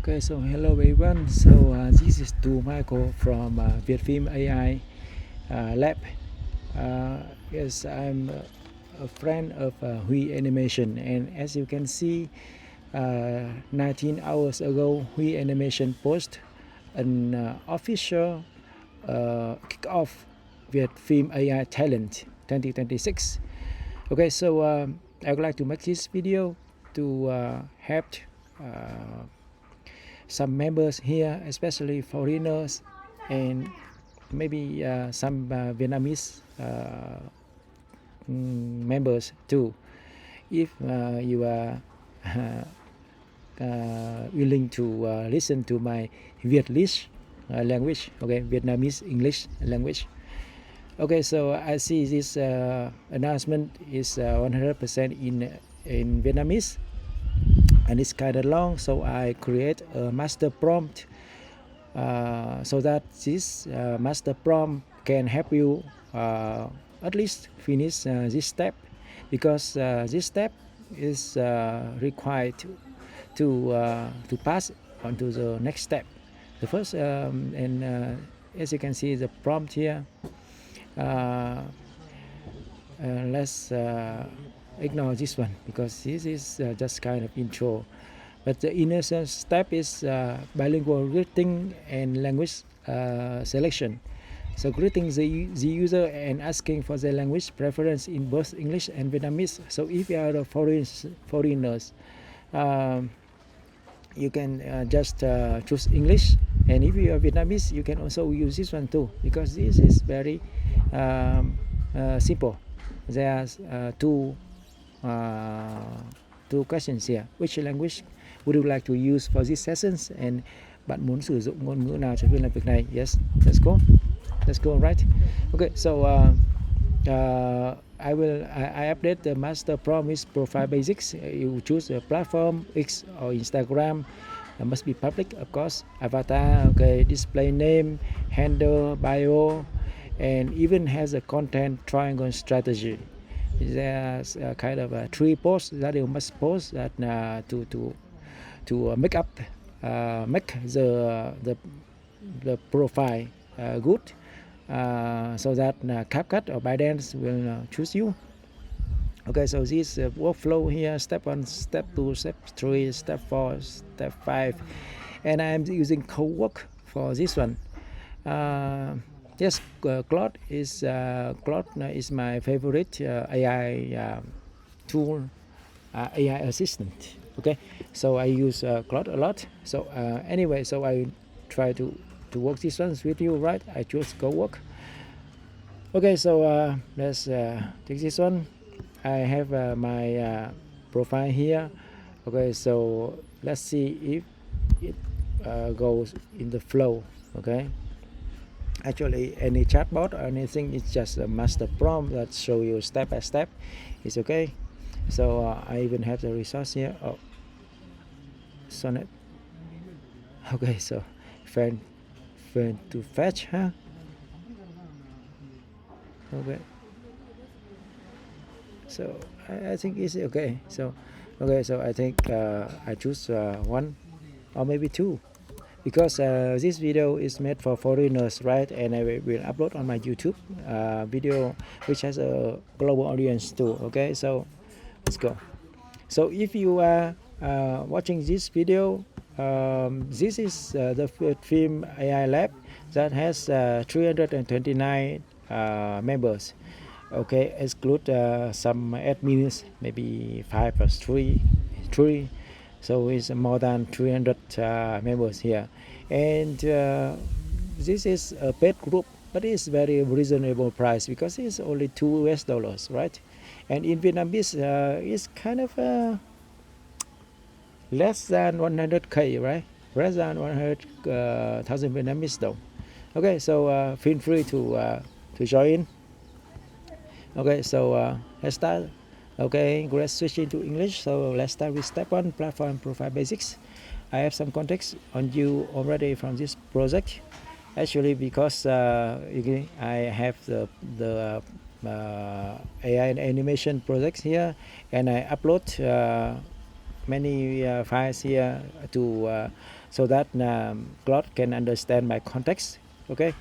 Okay, so hello everyone. So this is Tu Michael from Vietfilm AI Lab. Yes, I'm a friend of Huy Animation, and as you can see, 19 hours ago, Huy Animation post an official kick-off Vietfilm AI Talent 2026. Okay, so I would like to make this video to help some members here, especially foreigners and maybe some Vietnamese members too. If you are willing to listen to my Vietlish language, okay, Vietnamese English language. Okay, so I see this announcement is 100% in Vietnamese, and it's kind of long, so I create a master prompt so that this master prompt can help you at least finish this step, because this step is required to pass on to the next step. The first and as you can see the prompt here, let's ignore this one because this is just kind of intro. But the initial step is bilingual greeting and language selection. So greeting the user and asking for their language preference in both English and Vietnamese. So if you are foreigners, you can just choose English, and if you are Vietnamese, you can also use this one too, because this is very simple. There are two questions here. Which language would you like to use for these sessions, and bạn muốn sử dụng ngôn ngữ nào cho phiên làm việc này? Yes, let's go right. Okay, so I update the master promise profile basics. You choose a platform X or Instagram. Must be public, of course. Avatar, okay, display name, handle, bio, and even has a content triangle strategy. There's kind of three posts that you must post that to make the profile good, so that CapCut or ByteDance will choose you. Okay, so this workflow here: step 1, step 2, step 3, step 4, step 5, and I'm using Cowork for this one. Yes, Claude is my favorite AI tool, AI assistant. Okay, so I use Claude a lot. So anyway, so I try to work these ones with you, right? I choose Cowork. Okay, so let's take this one. I have my profile here. Okay, so let's see if it goes in the flow. Okay, actually any chatbot or anything, it's just a master prompt that show you step by step. It's okay. So I even have the resource here. Oh, sonnet. Okay, so friend to fetch, huh? Okay, so I think it's okay. So okay, so I think I choose one or maybe two, because this video is made for foreigners, right? And I will upload on my YouTube video, which has a global audience too. Okay, so let's go. So if you are watching this video, this is the Vietfilm AI Lab that has 329 members. Okay, exclude some admins, maybe 5 plus 3, so it's more than 300 members here. And this is a paid group, but it's very reasonable price because it's only $2, right? And in Vietnamese, it's kind of less than 100k, right? Less than 100,000 Vietnamese though. Okay, so feel free to join. Okay, so let's start. Okay, let's switch into English. So let's start with step 1, platform profile basics. I have some context on you already from this project. Actually, because I have the AI and animation projects here, and I upload many files here to so that Claude can understand my context. Okay,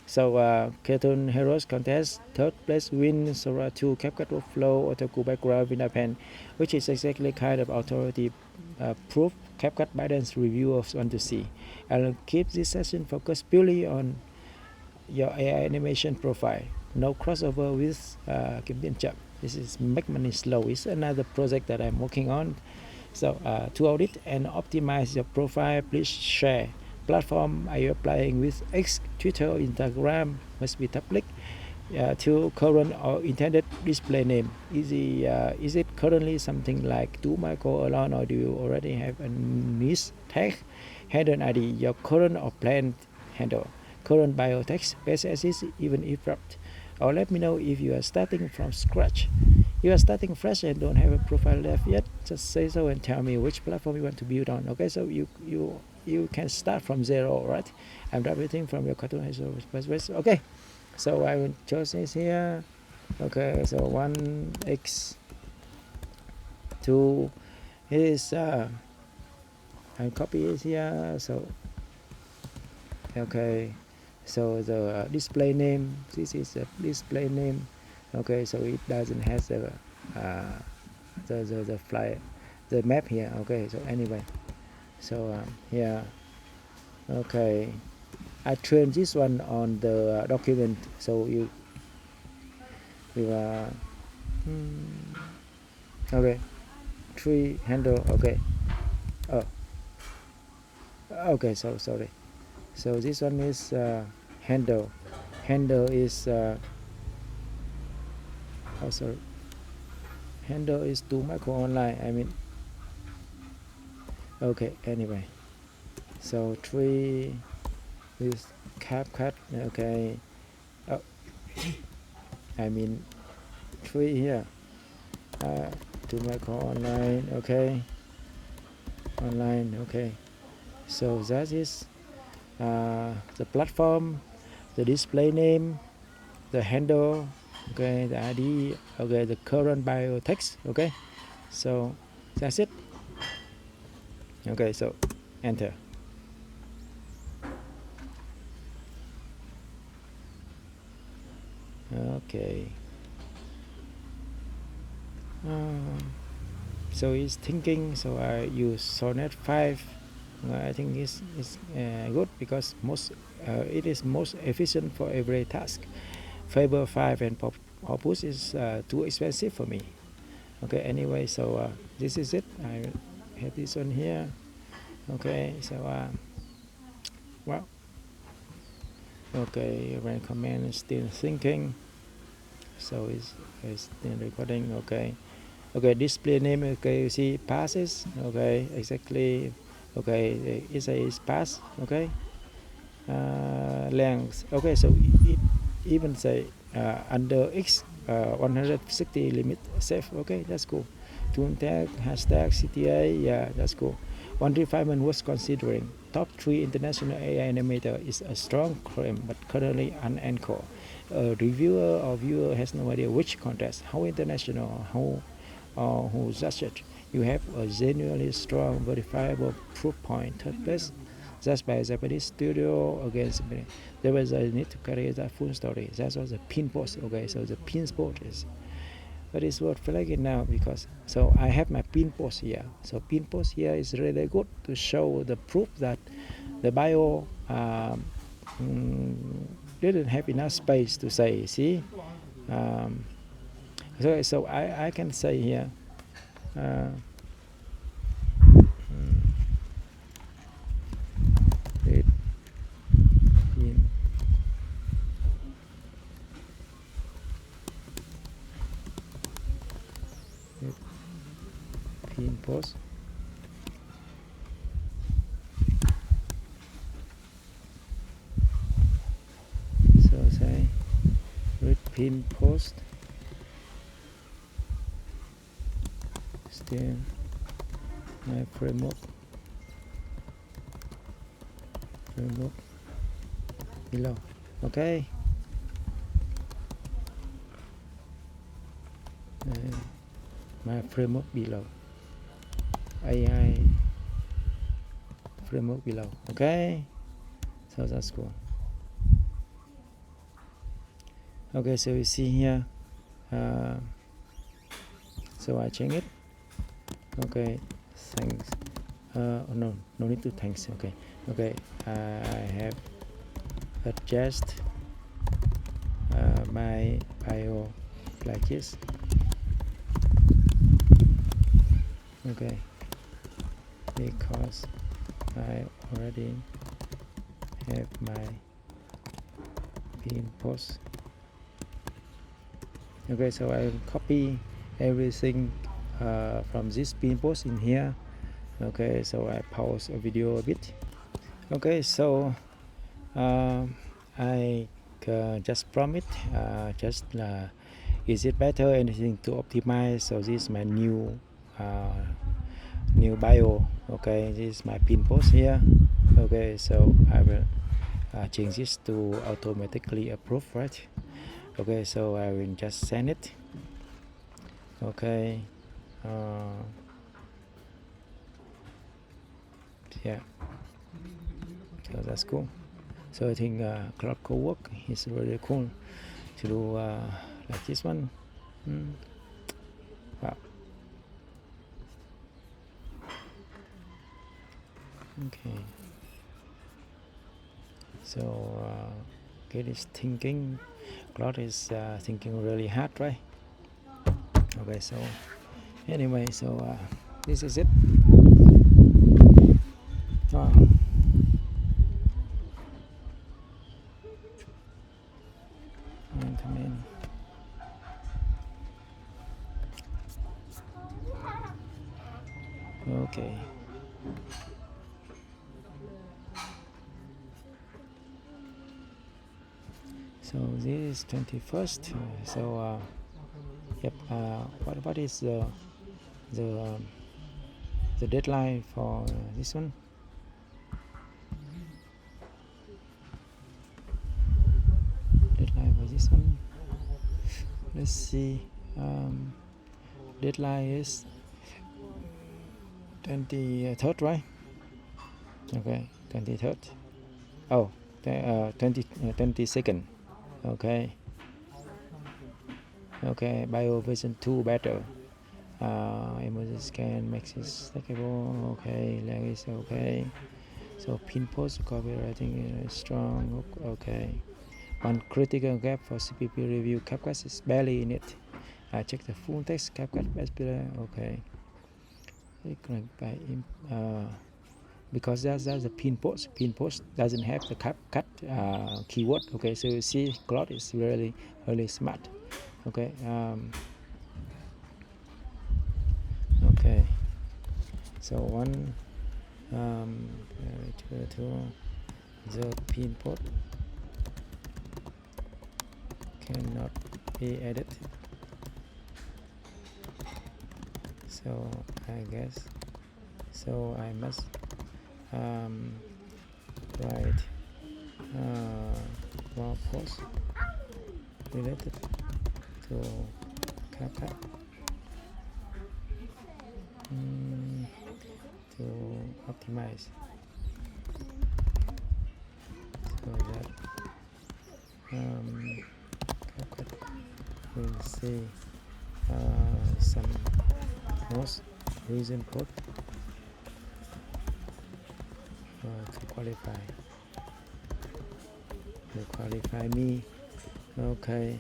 so cartoon heroes contest, third place win Sora 2 CapCut workflow otaku background with a pen, which is exactly kind of authority proof CapCut Biden's review of want to see. I'll keep this session focused purely on your AI animation profile. No crossover with Kim Biên Chậm. This is Make Money Slow. It's another project that I'm working on. So to audit and optimize your profile, please share. Platform are you applying with X, Twitter, Instagram must be public. To current or intended display name. Is it currently something like do Michael alone, or do you already have a niche tag? Handle ID, your current or planned handle. Current bio text, best as is, even if dropped. Or let me know if you are starting from scratch. You are starting fresh and don't have a profile left yet, just say so and tell me which platform you want to build on. Okay, so you can start from zero, right? I'm everything from your cartoon. Okay, so I will choose this here. Okay, so 1x 2 is I copy it here. So okay, so the display name, this is the display name. Okay, so it doesn't have the fly the map here. Okay, so anyway, so yeah, okay, I train this one on the document, so you okay, tree handle. Okay, oh, okay, so sorry, so this one is handle is oh sorry, handle is to micro online, I mean. Okay, anyway, so tree is CapCut. Okay, oh, I mean tree here to micro online. Okay, online. Okay, so that is the platform, the display name, the handle, okay, the ID, okay, the current bio text. Okay, so that's it. Okay, so enter. Okay, so it's thinking, so I use Sonnet 5. I think it's good because it is most efficient for every task. Faber 5 and Popus is too expensive for me. Okay, anyway, so this is it. I have this one here. Okay, so well, okay, run command is still thinking, so it's still recording. Okay, okay, display name. Okay, you see passes. Okay, exactly. Okay, it says pass. Okay, length. Okay, so it even say under x 160 limit safe. Okay, that's cool. Tool tag, hashtag CTA. Yeah, that's cool. One refinement was considering top 3 international AI animator is a strong claim, but currently unanchored. A reviewer or viewer has no idea which contest, how international, how who judged it. You have a genuinely strong, verifiable proof point. Third place, just by a Japanese studio against me. There was a need to carry the full story. That was the pin post. Okay, so the pin post is, but it's worth flagging now because so I have my pin post here. So pin post here is really good to show the proof that the bio didn't have enough space to say. See, so I can say here. It pin post. So say read pin post. Still my framework below. Okay. My framework below. AI framework below. Okay, so that's cool. Okay, so you see here, so I change it. Okay, thanks. No need to thanks. Okay, I have adjust my bio like this. Okay, because I already have my pin post. Okay, so I copy everything from this pin post in here. Okay, so I pause a video a bit. Okay, so I just prompt just is it better anything to optimize? So this is my new bio. Okay, this is my pin post here. Okay, so I will change this to automatically approve, right? Okay, so I will just send it. Okay, yeah, so that's cool. So I think cloud co-work is really cool to do like this one. Wow. Okay, so Kate is thinking, Claude is thinking really hard, right? Okay, so anyway, so this is it. Come in. Okay. So this is 21st. So yep. What is the deadline for this one? Deadline for this one. Let's see. Deadline is 23rd, right? Okay, 23rd. Oh, 22nd. Okay. Okay, bio version 2 better. Emoji scan makes it stackable. Okay, language okay. So pin post copywriting is strong. Okay. One critical gap for CPP review, CapCut is barely in it. I check the full text, CapCut best below. Okay. Because that's the pin post. Pin post doesn't have the CapCut keyword. Okay, so you see, Claude is really smart. Okay. Okay. So one to the pin post cannot be added. So I guess so I must write more posts related to CapCut to optimize so that CapCut will see some most recent code to qualify me. Okay,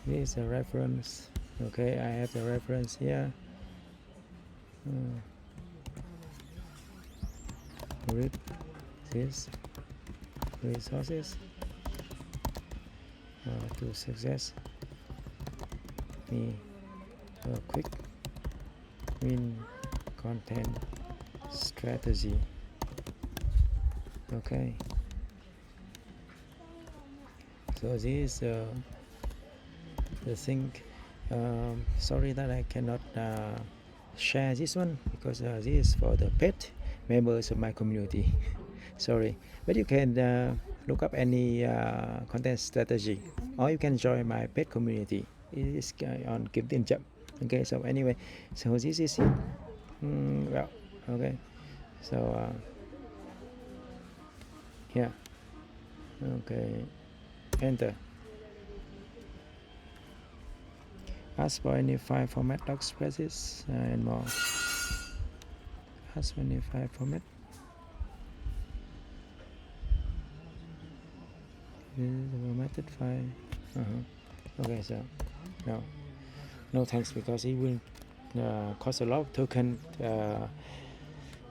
this is a reference. Okay, I have the reference here. Read these resources to success me a quick win content strategy. Okay, so this is the thing. Sorry that I cannot share this one because this is for the paid members of my community. Sorry, but you can look up any content strategy, or you can join my paid community. It is on LinkedIn. Okay, so anyway, so this is it. Well, okay, so yeah, okay, enter. Ask for any file format, doc spreadsheets, and more. Ask for any file format. This is the formatted file. Okay, so no thanks, because it will cost a lot of token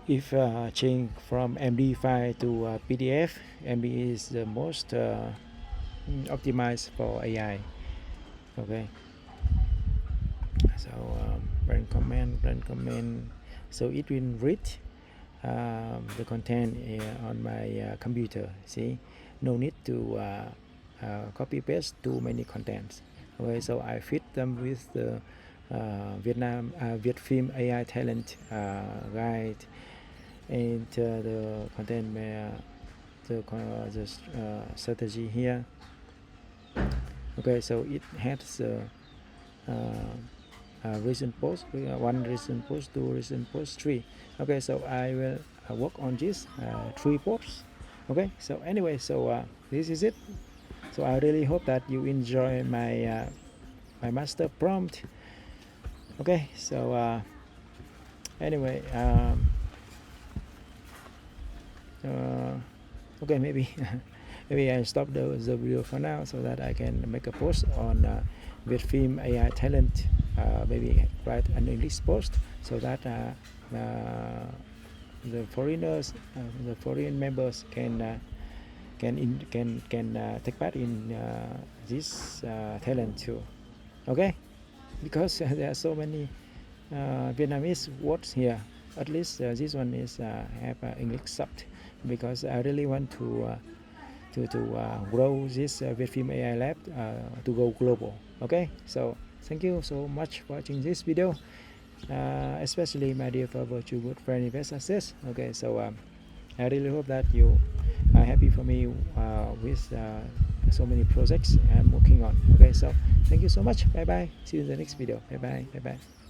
if change from MD file to PDF. MD is the most optimized for AI. Okay, so run command, so it will read the content on my computer. See, no need to copy paste too many contents. Okay, so I fit them with the Vietfilm AI talent guide, and the content the strategy here. Okay, so it has recent post, one recent post, two recent post, three. Okay, so I will work on this 3 posts. Okay, so anyway, so this is it. So I really hope that you enjoy my my master prompt. Okay, so anyway, okay, maybe maybe I stop the video for now, so that I can make a post on Vietfilm AI talent. Maybe write an English post, so that the foreigners, the foreign members can take part in this talent too. Okay, because there are so many Vietnamese words here. At least this one is have English sub, because I really want to grow this Vietfilm AI lab to go global. Okay, so thank you so much for watching this video, especially my dear virtual good friend Invest Access. Okay, so I really hope that you are happy for me with so many projects I'm working on. Okay, so thank you so much. Bye bye. See you in the next video. Bye bye. Bye bye.